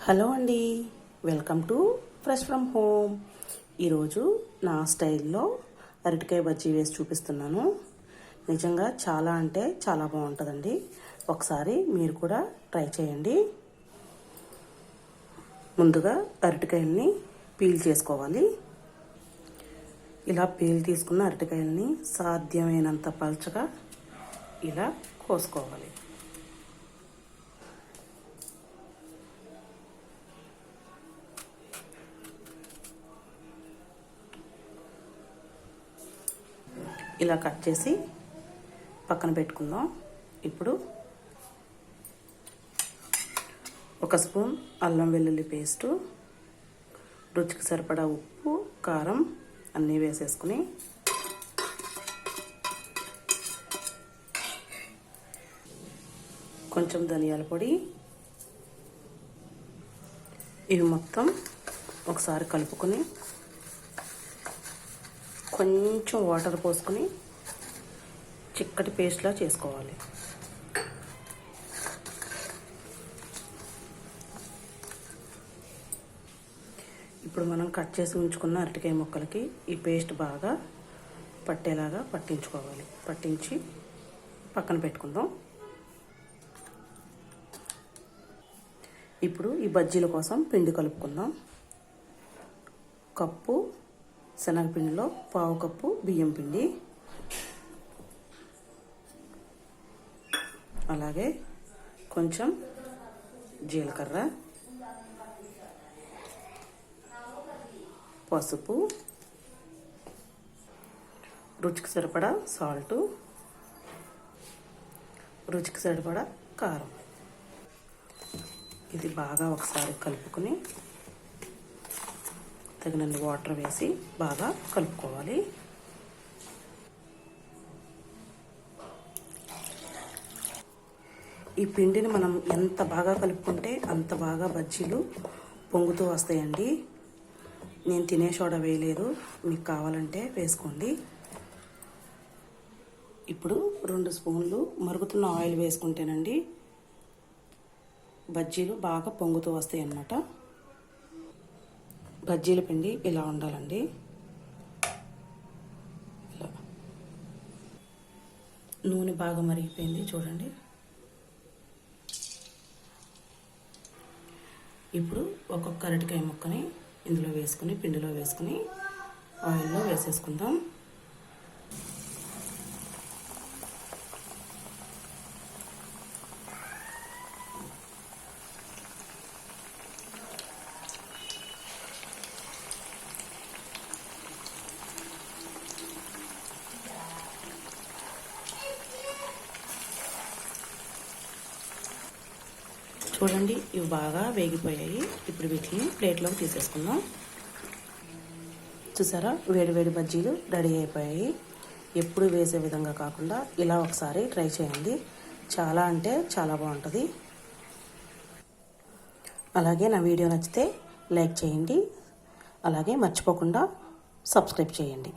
Hello అండి, welcome to fresh from home. ఈరోజు నా స్టైల్లో అరటికాయ బజ్జీ వేసి చూపిస్తున్నాను. నిజంగా చాలా అంటే చాలా బాగుంటుందండి. ఒకసారి మీరు కూడా ట్రై చేయండి. ముందుగా అరటికాయల్ని పీల్ చేసుకోవాలి. ఇలా పీల్ తీసుకున్న అరటికాయల్ని సాధ్యమైనంత పల్చగా ఇలా కోసుకోవాలి. ఇలా కట్ చేసి పక్కన పెట్టుకుందాం. ఇప్పుడు ఒక స్పూన్ అల్లం వెల్లుల్లి పేస్టు, రుచికి సరిపడా ఉప్పు, కారం అన్నీ వేసేసుకుని కొంచెం ధనియాల పొడి, ఇవి మొత్తం ఒకసారి కలుపుకొని కొంచెం వాటర్ పోసుకొని చిక్కటి పేస్ట్లా చేసుకోవాలి. ఇప్పుడు మనం కట్ చేసి ఉంచుకున్న అరటికాయ ముక్కలకి ఈ పేస్ట్ బాగా పట్టేలాగా పట్టించుకోవాలి. పట్టించి పక్కన పెట్టుకుందాం. ఇప్పుడు ఈ బజ్జీల కోసం పిండి కలుపుకుందాం. కప్పు శనగపిండిలో పావు కప్పు బియ్యం పిండి, అలాగే కొంచెం జీలకర్ర, పసుపు, రుచికి సరిపడా సాల్టు, రుచికి సరిపడా కారం. ఇది బాగా ఒకసారి కలుపుకొని తగినన్ని వాటర్ వేసి బాగా కలుపుకోవాలి. ఈ పిండిని మనం ఎంత బాగా కలుపుకుంటే అంత బాగా బజ్జీలు పొంగుతూ వస్తాయండి. నేను తినే సోడా వేయలేదు, మీకు కావాలంటే వేసుకోండి. ఇప్పుడు 2 స్పూన్లు మరుగుతున్న ఆయిల్ వేసుకుంటేనండి బజ్జీలు బాగా పొంగుతూ వస్తాయి అన్నమాట. బజ్జీల పిండి ఇలా ఉండాలండి. ఇలా నూనె బాగా మరిగిపోయింది చూడండి. ఇప్పుడు ఒక్కొక్క అరటికాయ ముక్కని ఇందులో వేసుకుని పిండిలో వేసుకుని ఆయిల్లో వేసేసుకుందాం. చూడండి, ఇవి బాగా వేగిపోయాయి. ఇప్పుడు వీటిని ప్లేట్లోకి తీసేసుకుందాం. చూసారా, వేడి బజ్జీలు రెడీ అయిపోయాయి. ఎప్పుడు వేసే విధంగా కాకుండా ఇలా ఒకసారి ట్రై చేయండి. చాలా అంటే చాలా బాగుంటుంది. అలాగే నా వీడియో నచ్చితే లైక్ చేయండి. అలాగే మర్చిపోకుండా సబ్స్క్రైబ్ చేయండి.